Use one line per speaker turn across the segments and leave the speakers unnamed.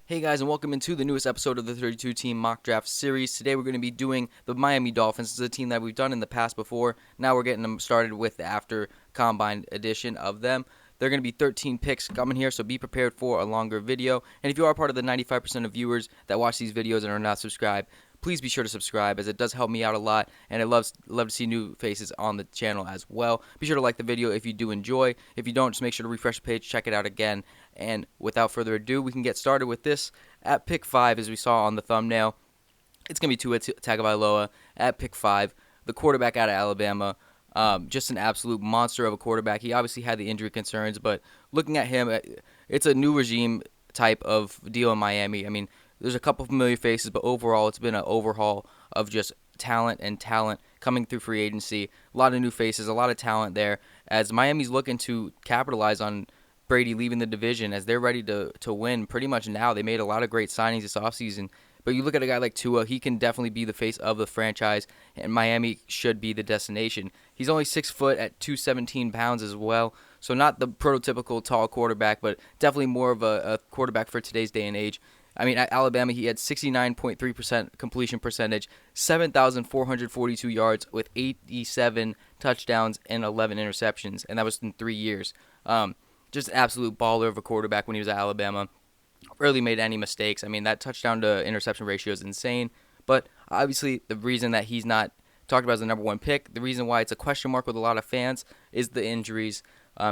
Hey guys, and welcome into the newest episode of the 32 Team Mock Draft Series. Today we're going to be doing the Miami Dolphins. This is a team that we've done in the past before. Now we're getting them started with the after combine edition of them. They're going to be 13 picks coming here, so be prepared for a longer video. And if you are part of the 95% of viewers that watch these videos and are not subscribed, please be sure to subscribe, as it does help me out a lot, and I love to see new faces on the channel as well. Be sure to like the video if you do enjoy. If you don't, just make sure to refresh the page, check it out again. And without further ado, we can get started with this. At pick 5, as we saw on the thumbnail, it's going to be Tua Tagovailoa at pick 5, the quarterback out of Alabama. Just an absolute monster of a quarterback. He obviously had the injury concerns, but looking at him, it's a new regime type of deal in Miami. I mean, there's a couple familiar faces, but overall it's been an overhaul of just talent coming through free agency. A lot of new faces, a lot of talent there, as Miami's looking to capitalize on Brady leaving the division, as they're ready to win pretty much now. They made a lot of great signings this offseason. But you look at a guy like Tua, he can definitely be the face of the franchise, and Miami should be the destination. He's only 6 foot at 217 pounds as well, so not the prototypical tall quarterback, but definitely more of a quarterback for today's day and age. I mean, at Alabama, he had 69.3% completion percentage, 7,442 yards with 87 touchdowns and 11 interceptions, and that was in 3 years. Just an absolute baller of a quarterback when he was at Alabama. Rarely made any mistakes. I mean, that touchdown to interception ratio is insane. But obviously, the reason that he's not talked about as the number one pick, the reason why it's a question mark with a lot of fans, is the injuries.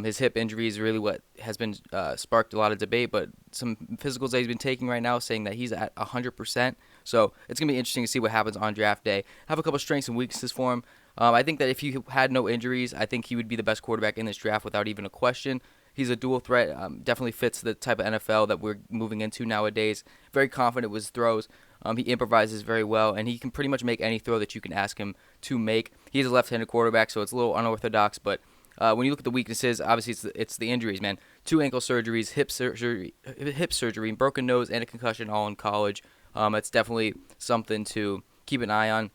His hip injury is really what has been sparked a lot of debate, but some physicals that he's been taking right now saying that he's at 100%. So it's going to be interesting to see what happens on draft day. Have a couple strengths and weaknesses for him. I think that if he had no injuries, I think he would be the best quarterback in this draft without even a question. He's a dual threat, definitely fits the type of NFL that we're moving into nowadays. Very confident with his throws. He improvises very well, and he can pretty much make any throw that you can ask him to make. He's a left-handed quarterback, so it's a little unorthodox, but when you look at the weaknesses, obviously it's the injuries, man. 2 ankle surgeries, hip surgery, broken nose, and a concussion all in college. It's definitely something to keep an eye on.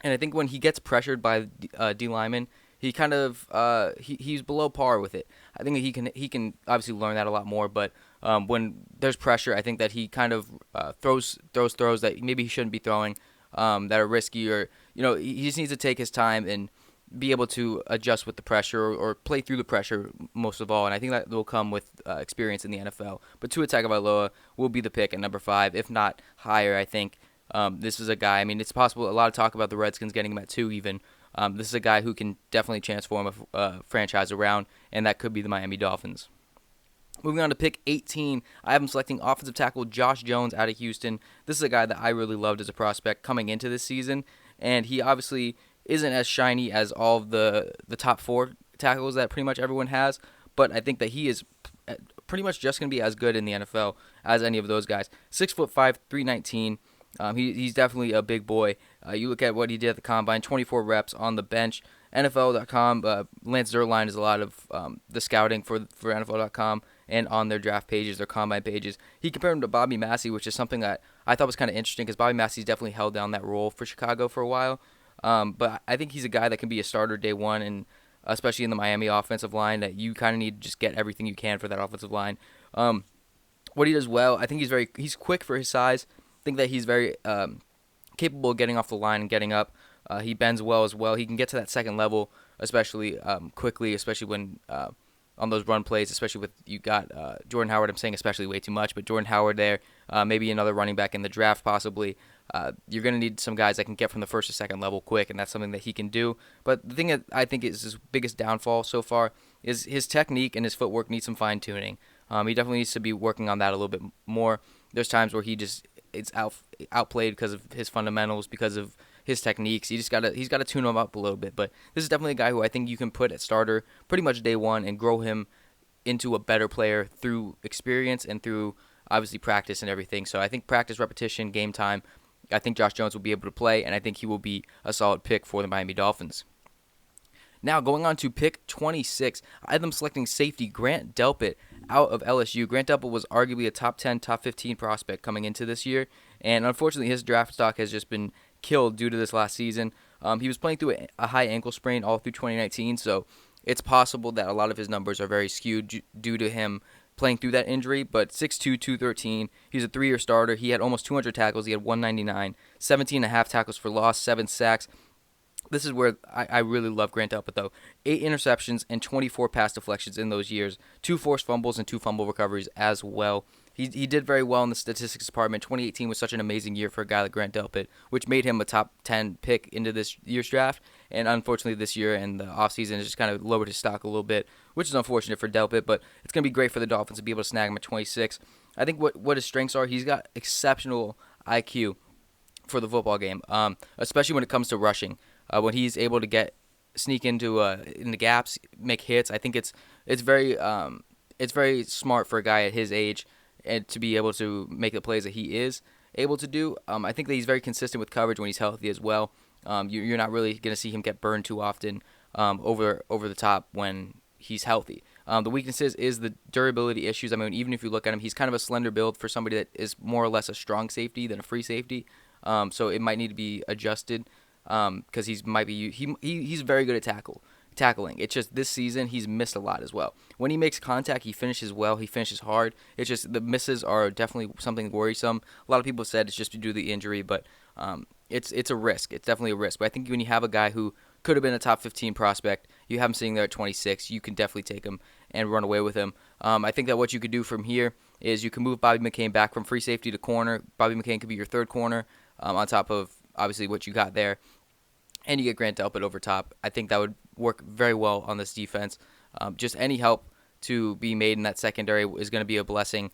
And I think when he gets pressured by D linemen, he kind of he's below par with it. I think he can obviously learn that a lot more. But when there's pressure, I think that he kind of throws that maybe he shouldn't be throwing, that are risky, or he just needs to take his time and be able to adjust with the pressure, or play through the pressure most of all. And I think that will come with experience in the NFL. But Tua Tagovailoa will be the pick at number 5, if not higher. I think this is a guy. I mean, it's possible. A lot of talk about the Redskins getting him at 2 even. This is a guy who can definitely transform a franchise around, and that could be the Miami Dolphins. Moving on to pick 18, I have him selecting offensive tackle Josh Jones out of Houston. This is a guy that I really loved as a prospect coming into this season, and he obviously isn't as shiny as all of the top 4 tackles that pretty much everyone has, but I think that he is pretty much just going to be as good in the NFL as any of those guys. 6'5", 319. He's definitely a big boy. You look at what he did at the Combine, 24 reps on the bench. NFL.com, Lance Zierlein does a lot of the scouting for NFL.com and on their draft pages, their Combine pages. He compared him to Bobby Massey, which is something that I thought was kind of interesting, because Bobby Massey's definitely held down that role for Chicago for a while. But I think he's a guy that can be a starter day one, and especially in the Miami offensive line, that you kind of need to just get everything you can for that offensive line. What he does well, I think he's quick for his size. I think that he's very capable of getting off the line and getting up. He bends well as well. He can get to that second level, especially quickly, especially when on those run plays, especially with you got Jordan Howard. I'm saying especially way too much, but Jordan Howard there, maybe another running back in the draft possibly. You're going to need some guys that can get from the first to second level quick, and that's something that he can do. But the thing that I think is his biggest downfall so far is his technique, and his footwork needs some fine-tuning. He definitely needs to be working on that a little bit more. There's times where it's outplayed because of his fundamentals, because of his techniques. He's got to tune him up a little bit. But this is definitely a guy who I think you can put at starter pretty much day one and grow him into a better player through experience and through obviously practice and everything. So I think practice, repetition, game time, I think Josh Jones will be able to play, and I think he will be a solid pick for the Miami Dolphins. Now, going on to pick 26, I have them selecting safety Grant Delpit out of LSU. Grant Delpit was arguably a top 10, top 15 prospect coming into this year, and unfortunately his draft stock has just been killed due to this last season. He was playing through a high ankle sprain all through 2019, so it's possible that a lot of his numbers are very skewed due to him playing through that injury, but 6'2", 213. He's a 3-year starter. He had almost 200 tackles. He had 199, 17.5 tackles for loss, 7 sacks. This is where I really love Grant Delpit, though. 8 interceptions and 24 pass deflections in those years. 2 forced fumbles and 2 fumble recoveries as well. He did very well in the statistics department. 2018 was such an amazing year for a guy like Grant Delpit, which made him a top 10 pick into this year's draft. And unfortunately, this year and the offseason has just kind of lowered his stock a little bit, which is unfortunate for Delpit, but it's going to be great for the Dolphins to be able to snag him at 26. I think what his strengths are, he's got exceptional IQ for the football game, especially when it comes to rushing. When he's able to sneak into in the gaps, make hits, I think it's very smart for a guy at his age and to be able to make the plays that he is able to do. I think that he's very consistent with coverage when he's healthy as well. You're not really going to see him get burned too often over the top when he's healthy. The weaknesses is the durability issues. I mean, even if you look at him, he's kind of a slender build for somebody that is more or less a strong safety than a free safety. So it might need to be adjusted because he's very good at tackling. It's just this season he's missed a lot as well. When he makes contact, he finishes well. He finishes hard. It's just the misses are definitely something worrisome. A lot of people said it's just due to the injury, but it's a risk. It's definitely a risk. But I think when you have a guy who could have been a top 15 prospect, you have him sitting there at 26, you can definitely take him and run away with him. I think that what you could do from here is you can move Bobby McCain back from free safety to corner. Bobby McCain could be your third corner on top of obviously what you got there. And you get Grant Delpit over top. I think that would work very well on this defense. Just any help to be made in that secondary is going to be a blessing.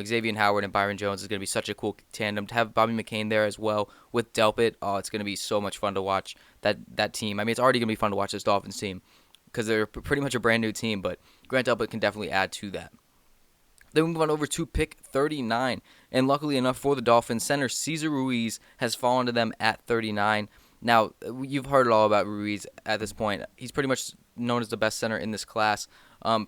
Xavier Howard and Byron Jones is going to be such a cool tandem. To have Bobby McCain there as well with Delpit, it's going to be so much fun to watch that team. I mean, it's already going to be fun to watch this Dolphins team because they're pretty much a brand new team, but Grant Delpit can definitely add to that. Then we move on over to pick 39, and luckily enough for the Dolphins, center Cesar Ruiz has fallen to them at 39. Now, you've heard it all about Ruiz at this point. He's pretty much known as the best center in this class.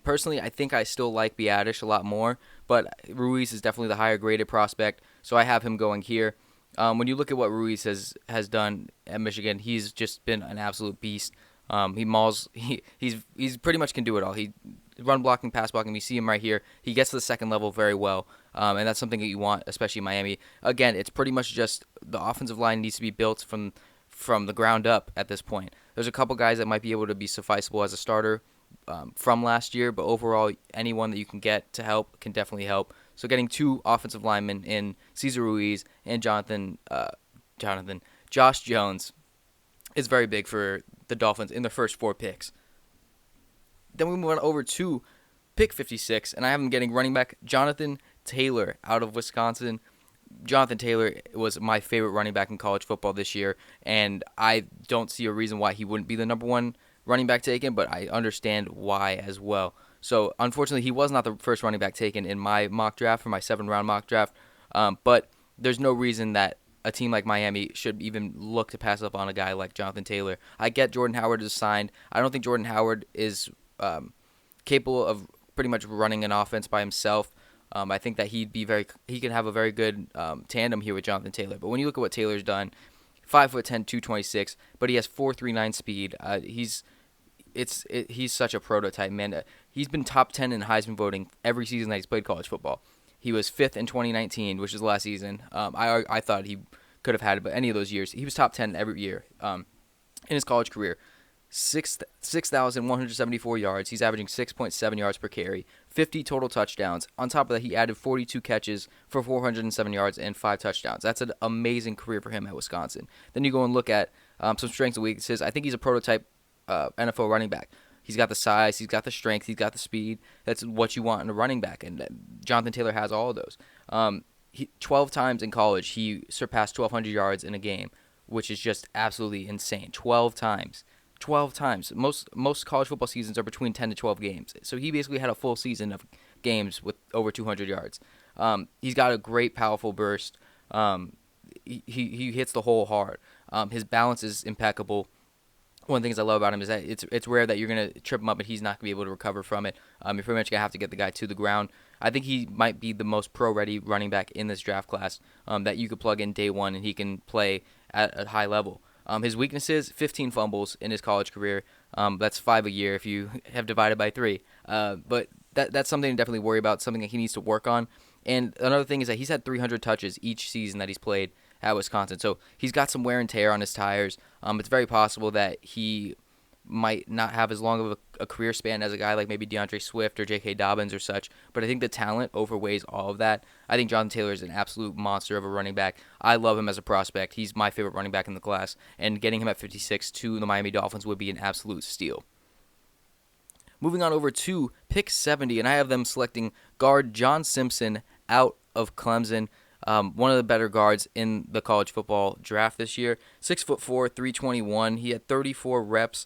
Personally, I think I still like Biadish a lot more, but Ruiz is definitely the higher graded prospect, so I have him going here. When you look at what Ruiz has done at Michigan, he's just been an absolute beast. He's pretty much can do it all. He run blocking, pass blocking. You see him right here. He gets to the second level very well, and that's something that you want, especially in Miami. Again, it's pretty much just the offensive line needs to be built from the ground up at this point. There's a couple guys that might be able to be sufficeable as a starter from last year, but overall, anyone that you can get to help can definitely help. So getting 2 offensive linemen in Cesar Ruiz and Josh Jones is very big for the Dolphins in their first 4 picks. Then we move on over to pick 56, and I have him getting running back Jonathan Taylor out of Wisconsin. Jonathan Taylor was my favorite running back in college football this year, and I don't see a reason why he wouldn't be the number 1 running back taken, but I understand why as well. So, unfortunately, he was not the first running back taken in my mock draft, for my 7-round mock draft, but there's no reason that a team like Miami should even look to pass up on a guy like Jonathan Taylor. I get Jordan Howard is signed. I don't think Jordan Howard is capable of pretty much running an offense by himself. I think that he could have a very good tandem here with Jonathan Taylor. But when you look at what Taylor's done, 5'10", 226, but he has 4.39 speed. He's such a prototype, man. He's been top 10 in Heisman voting every season that he's played college football. He was 5th in 2019, which is last season. I thought he could have had it, but any of those years, he was top 10 every year in his college career. 6,174 yards. He's averaging 6.7 yards per carry, 50 total touchdowns. On top of that, he added 42 catches for 407 yards and 5 touchdowns. That's an amazing career for him at Wisconsin. Then you go and look at some strengths and weaknesses. I think he's a prototype NFL running back. He's got the size, he's got the strength, he's got the speed. That's what you want in a running back, and Jonathan Taylor has all of those. 12 times in college, he surpassed 1,200 yards in a game, which is just absolutely insane. 12 times. 12 times. Most college football seasons are between 10 to 12 games. So he basically had a full season of games with over 200 yards. He's got a great, powerful burst. He hits the hole hard. His balance is impeccable. One of the things I love about him is that it's rare that you're going to trip him up and he's not going to be able to recover from it. You're pretty much going to have to get the guy to the ground. I think he might be the most pro-ready running back in this draft class that you could plug in day one and he can play at a high level. His weaknesses, 15 fumbles in his college career. That's 5 a year if you have divided by 3. But that's something to definitely worry about, something that he needs to work on. And another thing is that he's had 300 touches each season that he's played at Wisconsin. So he's got some wear and tear on his tires. It's very possible that he might not have as long of a career span as a guy like maybe DeAndre Swift or J.K. Dobbins or such, but I think the talent overweighs all of that. I think Jonathan Taylor is an absolute monster of a running back. I love him as a prospect. He's my favorite running back in the class, and getting him at 56 to the Miami Dolphins would be an absolute steal. Moving on over to pick 70, and I have them selecting guard John Simpson out of Clemson. One of the better guards in the college football draft this year. 6'4", 321. He had 34 reps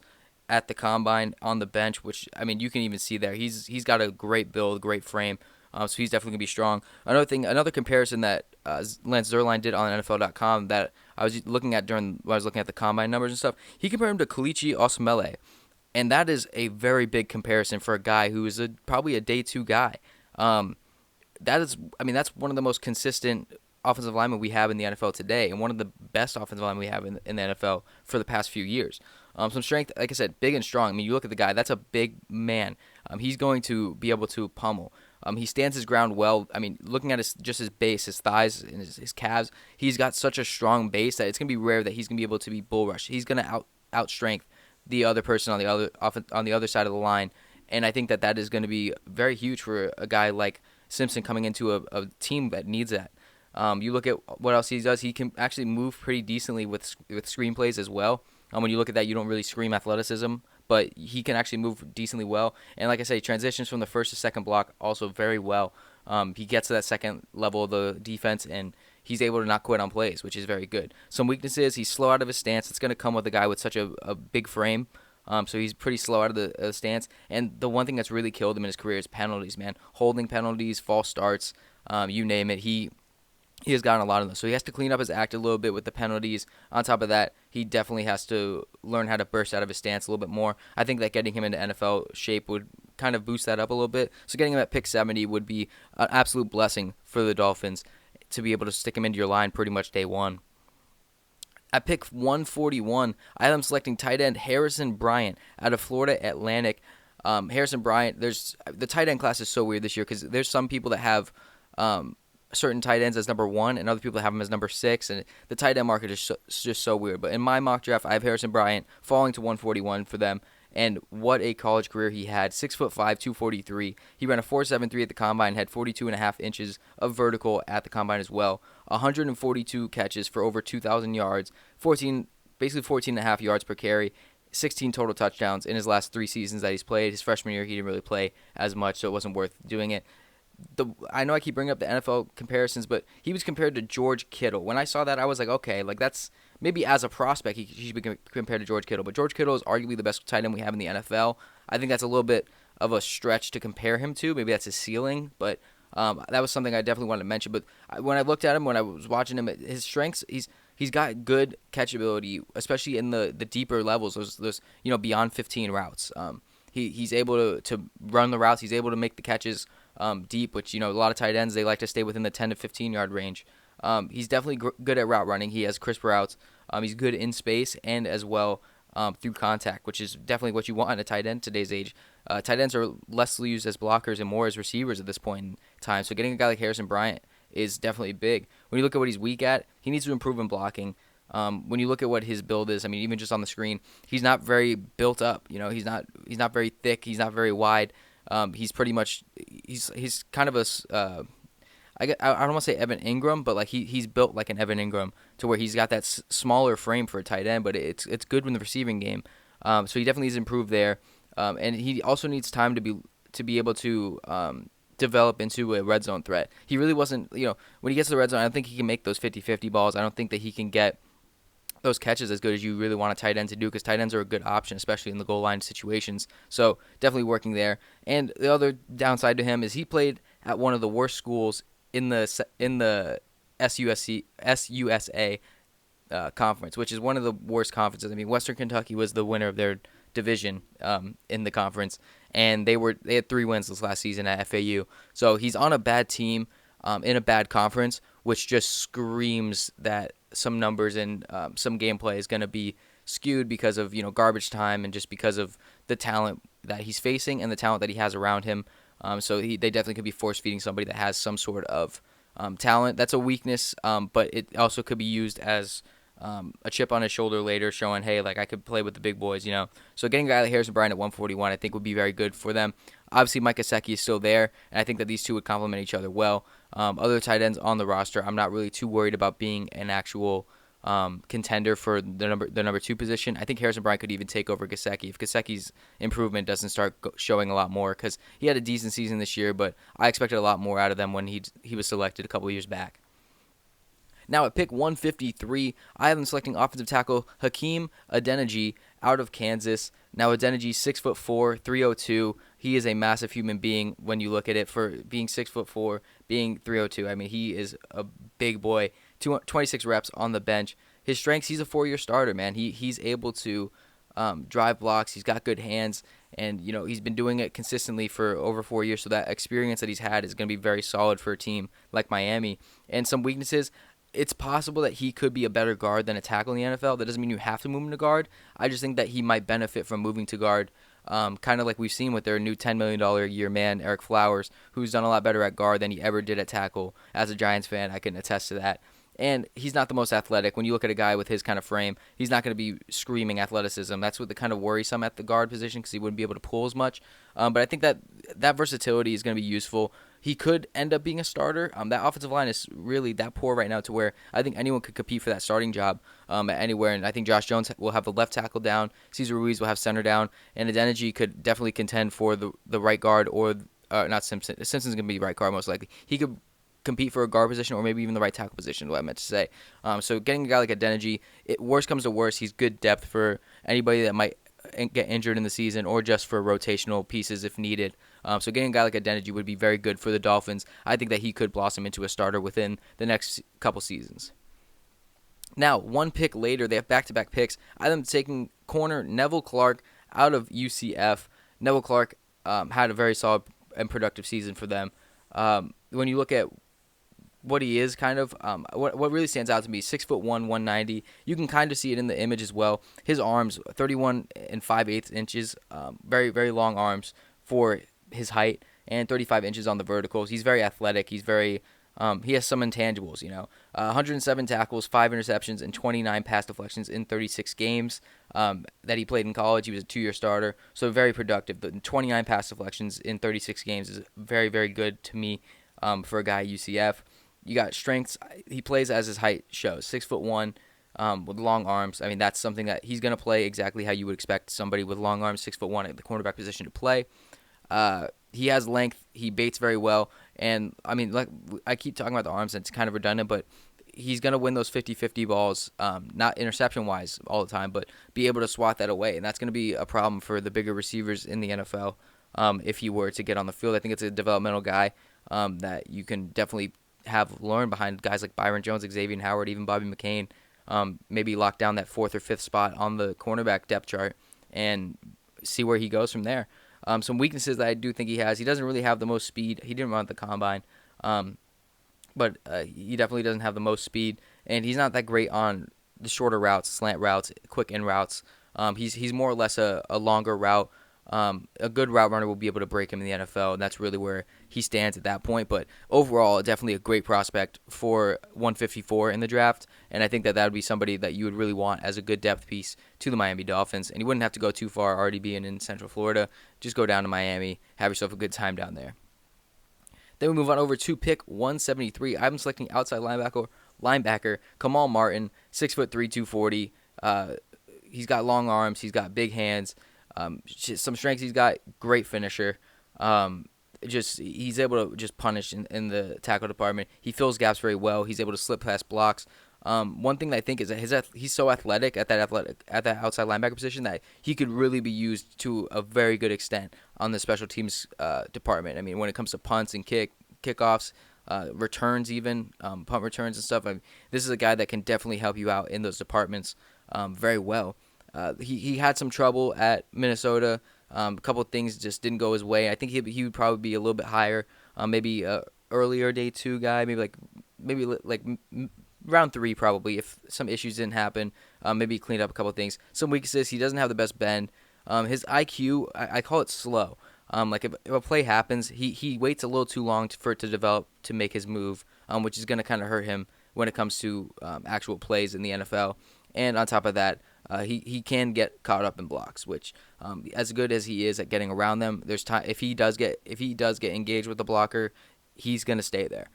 at the combine on the bench, which, I mean, you can even see there. He's got a great build, great frame, so he's definitely going to be strong. Another comparison that Lance Zierlein did on NFL.com that I was looking at when I was looking at the combine numbers and stuff, he compared him to Kalichi Osemele, and that is a very big comparison for a guy who is probably a day two guy. That's one of the most consistent offensive linemen we have in the NFL today, and one of the best offensive linemen we have in the NFL for the past few years. Some strength, like I said, big and strong. I mean, you look at the guy, that's a big man. He's going to be able to pummel. He stands his ground well. I mean, looking at his base, his thighs, and his calves, he's got such a strong base that it's going to be rare that he's going to be able to be bull rush. He's going to outstrength the other person on the other side of the line, and I think that is going to be very huge for a guy like Simpson coming into a team that needs that. You look at what else he does. He can actually move pretty decently with screenplays as well. When you look at that, you don't really scream athleticism, but he can actually move decently well. And like I say, transitions from the first to second block also very well. He gets to that second level of the defense, and he's able to not quit on plays, which is very good. Some weaknesses, he's slow out of his stance. It's going to come with a guy with such a big frame. So he's pretty slow out of the stance. And the one thing that's really killed him in his career is penalties, man. Holding penalties, false starts, you name it. He has gotten a lot of those. So he has to clean up his act a little bit with the penalties. On top of that, he definitely has to learn how to burst out of his stance a little bit more. I think that getting him into NFL shape would kind of boost that up a little bit. So getting him at pick 70 would be an absolute blessing for the Dolphins to be able to stick him into your line pretty much day one. At pick 141, I am selecting tight end Harrison Bryant out of Florida Atlantic. Harrison Bryant, the tight end class is so weird this year because there's some people that have certain tight ends as number 1 and other people have him as number 6, and the tight end market is just so weird. But in my mock draft, I have Harrison Bryant falling to 141 for them, and what a college career he had. 6'5", 243. He ran a 4.73 at the combine, had 42.5 inches of vertical at the combine as well. 142 catches for over 2,000 yards, 14.5 yards per carry, 16 total touchdowns in his last 3 seasons that he's played. His freshman year, he didn't really play as much, so it wasn't worth doing it. I know I keep bringing up the NFL comparisons, but he was compared to George Kittle. When I saw that, I was like, okay, like that's maybe as a prospect he should be compared to George Kittle. But George Kittle is arguably the best tight end we have in the NFL. I think that's a little bit of a stretch to compare him to. Maybe that's his ceiling, but that was something I definitely wanted to mention. But when I looked at him, when I was watching him, his strengths, he's got good catchability, especially in the deeper levels, those beyond 15 routes. He's able to run the routes. He's able to make the catches deep, which, a lot of tight ends, they like to stay within the 10 to 15-yard range. He's definitely good at route running. He has crisp routes. He's good in space and as well through contact, which is definitely what you want in a tight end today's age. Tight ends are less used as blockers and more as receivers at this point in time. So getting a guy like Harrison Bryant is definitely big. When you look at what he's weak at, he needs to improve in blocking. When you look at what his build is, I mean, even just on the screen, he's not very built up. He's not very thick. He's not very wide. He's pretty much he's kind of I don't want to say Evan Ingram, but like he's built like an Evan Ingram to where he's got that smaller frame for a tight end, but it's good in the receiving game. So he definitely needs to improve there, and he also needs time to be able to develop into a red zone threat. He really wasn't, when he gets to the red zone, I don't think he can make those 50-50 balls. I don't think that he can get those catches as good as you really want a tight end to do, because tight ends are a good option, especially in the goal line situations. So definitely working there. And the other downside to him is he played at one of the worst schools in the SUSA conference, which is one of the worst conferences. I mean, Western Kentucky was the winner of their division in the conference, and they had 3 wins this last season at FAU. So he's on a bad team in a bad conference, which just screams that some numbers and some gameplay is going to be skewed because of garbage time and just because of the talent that he's facing and the talent that he has around him. So they definitely could be force feeding somebody that has some sort of talent. That's a weakness, but it also could be used as a chip on his shoulder later, showing, hey, like I could play with the big boys, you know. So getting a guy like Harrison Bryant at 141, I think would be very good for them. Obviously, Mike Gesicki is still there, and I think that these two would complement each other well. Other tight ends on the roster, I'm not really too worried about being an actual contender for the number 2 position. I think Harrison Bryant could even take over Gesicki if Gesicki's improvement doesn't start showing a lot more, because he had a decent season this year, but I expected a lot more out of them when he was selected a couple of years back. Now at pick 153, I have them selecting offensive tackle Hakeem Adeniji out of Kansas. Now Adeniji, 6'4", 302. He is a massive human being when you look at it, for being 6'4", being 302. I mean, he is a big boy. 26 reps on the bench. His strengths, he's a 4-year starter, man. He's able to drive blocks. He's got good hands, and you know he's been doing it consistently for over 4 years. So that experience that he's had is going to be very solid for a team like Miami. And some weaknesses, it's possible that he could be a better guard than a tackle in the NFL. That doesn't mean you have to move him to guard. I just think that he might benefit from moving to guard, kind of like we've seen with their new $10 million a year man, Eric Flowers, who's done a lot better at guard than he ever did at tackle. As a Giants fan, I can attest to that. And he's not the most athletic. When you look at a guy with his kind of frame, he's not going to be screaming athleticism. That's what the kind of worrisome at the guard position, because he wouldn't be able to pull as much. But I think that versatility is going to be useful. He could end up being a starter. That offensive line is really that poor right now to where I think anyone could compete for that starting job anywhere. And I think Josh Jones will have the left tackle down. Cesar Ruiz will have center down. And Adeniji could definitely contend for the right guard, or not Simpson. Simpson's going to be right guard most likely. He could compete for a guard position, or maybe even the right tackle position, what I meant to say. So getting a guy like Adeniji, worst comes to worst, he's good depth for anybody that might get injured in the season, or just for rotational pieces if needed. So getting a guy like Adeniji would be very good for the Dolphins. I think that he could blossom into a starter within the next couple seasons. Now, one pick later, they have back-to-back picks. I'm taking corner Neville Clark out of UCF. Neville Clark had a very solid and productive season for them. When you look at what he is, kind of, what really stands out to me, 6'1", 190. You can kind of see it in the image as well. His arms, 31 5/8 inches, very, very long arms for his height, and 35 inches on the verticals. He's very athletic. He's very, he has some intangibles, you know. 107 tackles, 5 interceptions, and 29 pass deflections in 36 games that he played in college. He was a 2-year starter, so very productive. The 29 pass deflections in 36 games is very, very good to me for a guy at UCF. You got strengths. He plays as his height shows, 6'1", with long arms. I mean, that's something that he's going to play exactly how you would expect somebody with long arms, 6'1", at the cornerback position to play. He has length. He baits very well. And, I mean, like I keep talking about the arms, and it's kind of redundant, but he's going to win those 50-50 balls, not interception-wise all the time, but be able to swat that away. And that's going to be a problem for the bigger receivers in the NFL if he were to get on the field. I think it's a developmental guy that you can definitely have learn behind guys like Byron Jones, Xavier Howard, even Bobby McCain. Maybe lock down that 4th or 5th spot on the cornerback depth chart and see where he goes from there. Some weaknesses that I do think he has. He doesn't really have the most speed. He didn't run at the combine, but he definitely doesn't have the most speed, and he's not that great on the shorter routes, slant routes, quick in routes. He's more or less a longer route. A good route runner will be able to break him in the NFL, and that's really where he stands at that point. But overall, definitely a great prospect for 154 in the draft, and I think that would be somebody that you would really want as a good depth piece to the Miami Dolphins. And you wouldn't have to go too far, already being in Central Florida. Just go down to Miami, have yourself a good time down there. Then we move on over to pick 173. I'm selecting outside linebacker Kamal Martin, 6'3", 240. He's got long arms. He's got big hands. Some strengths he's got, great finisher. He's able to just punish in the tackle department. He fills gaps very well. He's able to slip past blocks. One thing that I think is that he's so athletic at that outside linebacker position that he could really be used to a very good extent on the special teams department. I mean, when it comes to punts and kickoffs, returns even, punt returns and stuff. I mean, this is a guy that can definitely help you out in those departments very well. He had some trouble at Minnesota. A couple of things just didn't go his way. I think he would probably be a little bit higher, maybe earlier day 2 guy, maybe like round 3 probably if some issues didn't happen. Maybe he cleaned up a couple of things. Some weaknesses, he doesn't have the best bend. His IQ, I call it slow. Like if a play happens, he waits a little too long for it to develop to make his move, which is going to kind of hurt him when it comes to actual plays in the NFL. And on top of that, he can get caught up in blocks, which as good as he is at getting around them, there's time if he does get engaged with the blocker, he's going to stay there.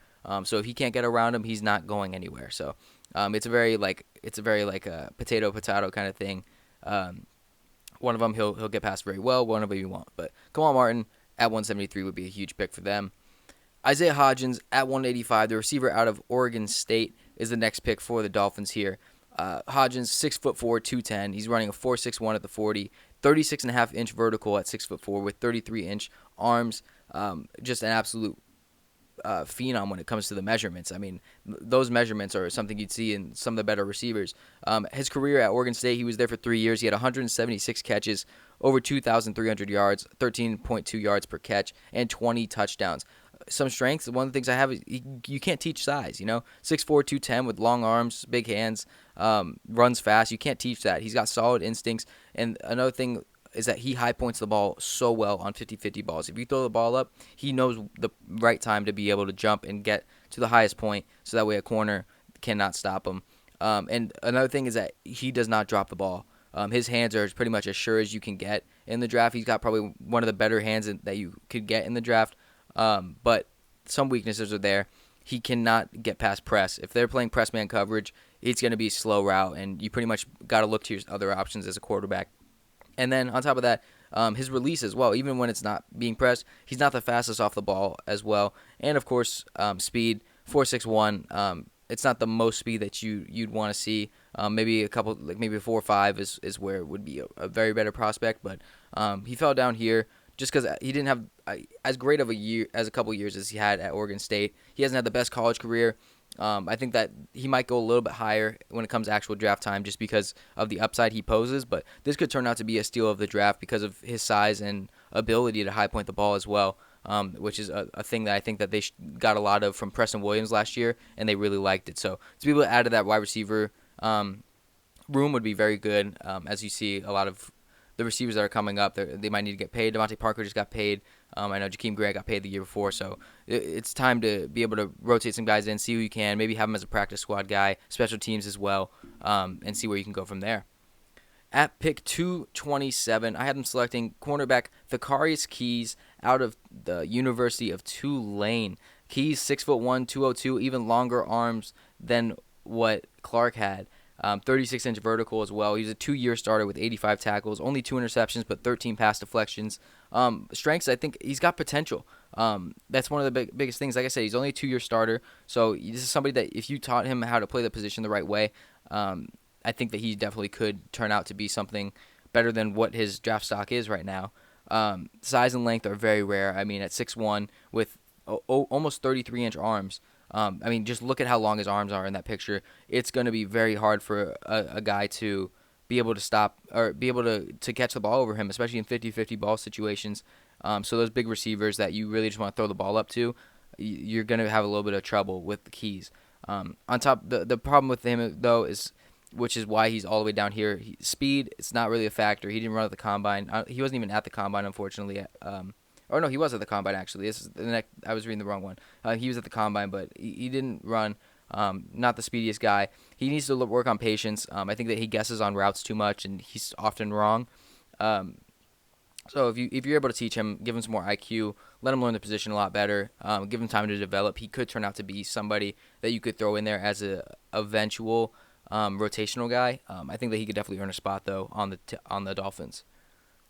So if he can't get around him, he's not going anywhere. So it's a very a potato kind of thing. One of them he'll get past very well. One of them he won't. But Kamal Martin at 173 would be a huge pick for them. Isaiah Hodgins at 185, the receiver out of Oregon State, is the next pick for the Dolphins here. Hodgins, 6'4", 210. He's running a 4.61 at the 40, 36.5-inch vertical at 6'4" with 33-inch arms. Just an absolute phenom when it comes to the measurements. I mean, those measurements are something you'd see in some of the better receivers. His career at Oregon State, he was there for 3 years. He had 176 catches, over 2,300 yards, 13.2 yards per catch, and 20 touchdowns. Some strengths, one of the things I have is you can't teach size, 6'4", 210 with long arms, big hands, runs fast. You can't teach that. He's got solid instincts. And another thing is that he high points the ball so well on 50-50 balls. If you throw the ball up, he knows the right time to be able to jump and get to the highest point, so that way a corner cannot stop him. And another thing is that he does not drop the ball. His hands are pretty much as sure as you can get in the draft. He's got probably one of the better hands that you could get in the draft. But some weaknesses are there. He cannot get past press. If they're playing press man coverage, it's going to be a slow route, and you pretty much got to look to your other options as a quarterback. And then on top of that, his release as well, even when it's not being pressed, he's not the fastest off the ball as well. And of course, speed, 4.61. It's not the most speed that you'd want to see. Maybe a 4.5 is where it would be a very better prospect. But he fell down here just because he didn't have as great of a couple years as he had at Oregon State. He hasn't had the best college career. I think that he might go a little bit higher when it comes to actual draft time just because of the upside he poses, but this could turn out to be a steal of the draft because of his size and ability to high point the ball as well, which is a thing that I think that they got a lot of from Preston Williams last year, and they really liked it. So to be able to add to that wide receiver room would be very good. As you see, a lot of the receivers that are coming up, they might need to get paid. Devontae Parker just got paid. I know Jakeem Grant got paid the year before, so it's time to be able to rotate some guys in, see who you can, maybe have him as a practice squad guy, special teams as well, and see where you can go from there. At pick 227, I have them selecting cornerback Thakarius Keys out of the University of Tulane. Keys, 6'1", 202, even longer arms than what Clark had. 36-inch vertical as well. He's a 2-year starter with 85 tackles, only 2 interceptions, but 13 pass deflections. Strengths, I think he's got potential. That's one of the biggest things. Like I said, he's only a 2-year starter, so this is somebody that if you taught him how to play the position the right way, I think that he definitely could turn out to be something better than what his draft stock is right now. Size and length are very rare. I mean, at 6'1", with almost 33-inch arms, just look at how long his arms are in that picture. It's going to be very hard for a guy to be able to stop or be able to catch the ball over him, especially in 50-50 ball situations. So those big receivers that you really just want to throw the ball up to, you're going to have a little bit of trouble with the Keys. On top, the problem with him, though, which is why he's all the way down here, speed, it's not really a factor. He didn't run at the combine. He wasn't even at the combine, unfortunately. Or no, he was at the combine, actually. I was reading the wrong one. He was at the combine, but he didn't run. Not the speediest guy. He needs to work on patience. I think that he guesses on routes too much, and he's often wrong. So if you're able to teach him, give him some more IQ, let him learn the position a lot better, give him time to develop, he could turn out to be somebody that you could throw in there as a eventual rotational guy. I think that he could definitely earn a spot, though, on the Dolphins.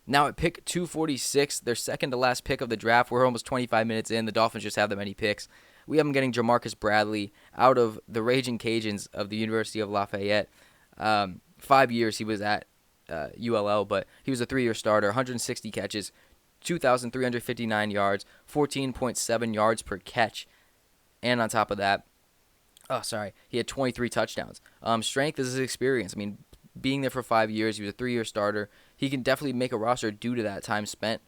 Now at pick 246, their second to last pick of the draft. We're almost 25 minutes in. The Dolphins just have that many picks. We have them getting Jamarcus Bradley out of the Raging Cajuns of the University of Lafayette. 5 years he was at ULL, but he was a 3-year starter, 160 catches, 2,359 yards, 14.7 yards per catch. And on top of that, he had 23 touchdowns. Strength is his experience. I mean, being there for 5 years, he was a 3-year starter. He can definitely make a roster due to that time spent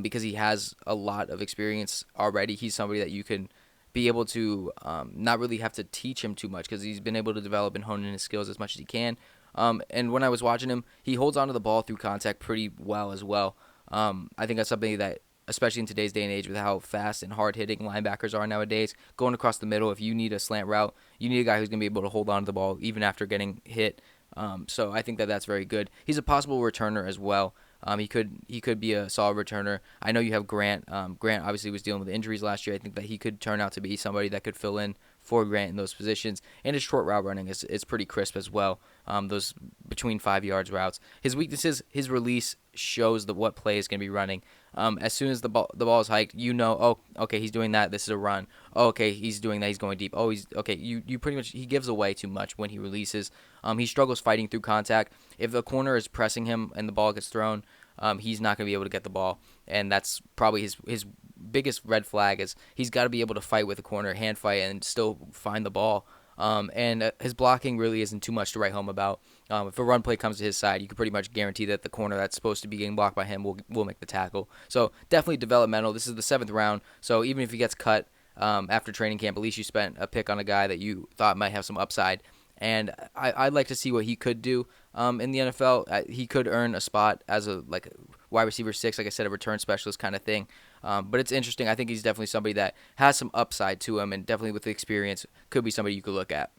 because he has a lot of experience already. He's somebody that you can be able to not really have to teach him too much because he's been able to develop and hone in his skills as much as he can. And when I was watching him, he holds onto the ball through contact pretty well as well. I think that's something that especially in today's day and age with how fast and hard-hitting linebackers are nowadays. Going across the middle, if you need a slant route, you need a guy who's going to be able to hold on to the ball even after getting hit. So I think that that's very good. He's a possible returner as well. He could be a solid returner. I know you have Grant. Grant obviously was dealing with injuries last year. I think that he could turn out to be somebody that could fill in for Grant in those positions. And his short route running is pretty crisp as well. Those between 5 yards routes. His weaknesses, his release shows what play is going to be running. As soon as the ball is hiked, oh, okay, he's doing that. This is a run. Oh, okay, he's doing that. He's going deep. Oh, he's okay. You pretty much, he gives away too much when he releases. He struggles fighting through contact. If the corner is pressing him and the ball gets thrown, he's not going to be able to get the ball, and that's probably his biggest red flag is he's got to be able to fight with the corner, hand fight, and still find the ball. And his blocking really isn't too much to write home about. If a run play comes to his side, you can pretty much guarantee that the corner that's supposed to be getting blocked by him will make the tackle. So definitely developmental. This is the 7th round, so even if he gets cut after training camp, at least you spent a pick on a guy that you thought might have some upside. And I'd like to see what he could do in the NFL. He could earn a spot as a wide receiver 6, like I said, a return specialist kind of thing. But it's interesting. I think he's definitely somebody that has some upside to him, and definitely with the experience could be somebody you could look at.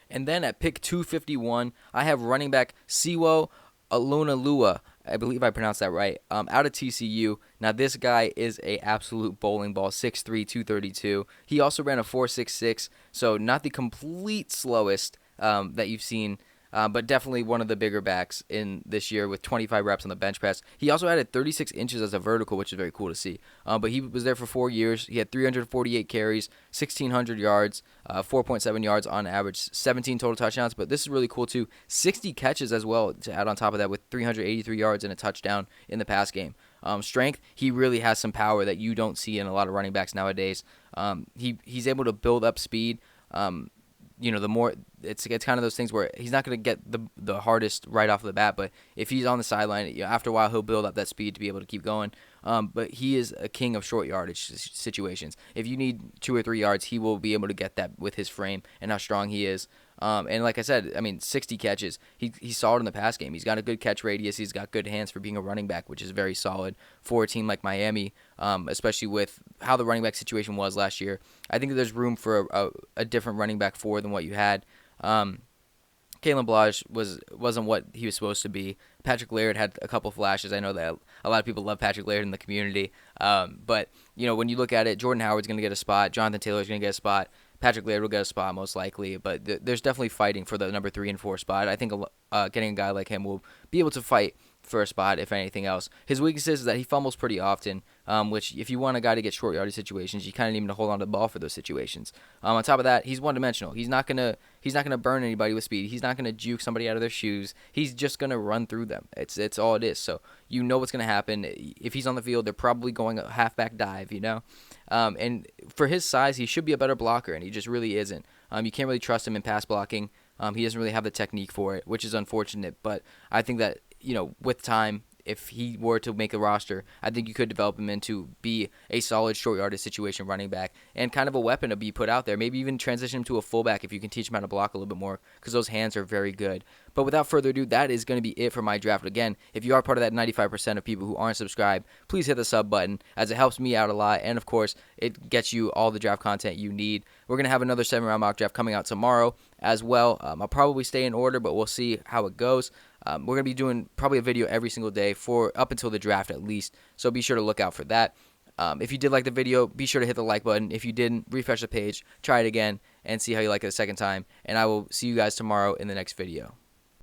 And then at pick 251, I have running back Siwo Olonilua. I believe I pronounced that right. Out of TCU. Now, this guy is a absolute bowling ball, 6'3", 232. He also ran a 4.66, so not the complete slowest that you've seen, but definitely one of the bigger backs in this year with 25 reps on the bench press. He also added 36 inches as a vertical, which is very cool to see. But he was there for 4 years. He had 348 carries, 1,600 yards, 4.7 yards on average, 17 total touchdowns. But this is really cool too. 60 catches as well to add on top of that with 383 yards and a touchdown in the pass game. Strength, he really has some power that you don't see in a lot of running backs nowadays. He's able to build up speed. The more it's kind of those things where he's not going to get the hardest right off the bat, but if he's on the sideline, after a while he'll build up that speed to be able to keep going. But he is a king of short yardage situations. If you need 2 or 3 yards, he will be able to get that with his frame and how strong he is. And like I said, 60 catches. He's solid in the pass game. He's got a good catch radius. He's got good hands for being a running back, which is very solid for a team like Miami, especially with how the running back situation was last year. I think that there's room for a different running back for than what you had. Kalen Ballage wasn't what he was supposed to be. Patrick Laird had a couple flashes. I know that a lot of people love Patrick Laird in the community. But when you look at it, Jordan Howard's going to get a spot. Jonathan Taylor's going to get a spot. Patrick Laird will get a spot most likely, but there's definitely fighting for the number 3 and 4 spot. I think getting a guy like him will be able to fight for a spot, if anything else. His weakness is that he fumbles pretty often, which if you want a guy to get short yardage situations, you kind of need him to hold on to the ball for those situations. On top of that, he's one-dimensional. He's not gonna burn anybody with speed. He's not gonna juke somebody out of their shoes. He's just gonna run through them. It's all it is. So you know what's gonna happen. If he's on the field, they're probably going a halfback dive, and for his size, he should be a better blocker, and he just really isn't. You can't really trust him in pass blocking. He doesn't really have the technique for it, which is unfortunate. But I think that with time, if he were to make a roster, I think you could develop him into be a solid short yardage situation running back and kind of a weapon to be put out there. Maybe even transition him to a fullback if you can teach him how to block a little bit more, because those hands are very good. But without further ado, that is going to be it for my draft. Again, if you are part of that 95% of people who aren't subscribed, please hit the sub button, as it helps me out a lot. And of course, it gets you all the draft content you need. We're going to have another 7-round mock draft coming out tomorrow as well. I'll probably stay in order, but we'll see how it goes. We're going to be doing probably a video every single day for up until the draft at least, so be sure to look out for that. If you did like the video, be sure to hit the like button. If you didn't, refresh the page, try it again, and see how you like it a second time. And I will see you guys tomorrow in the next video.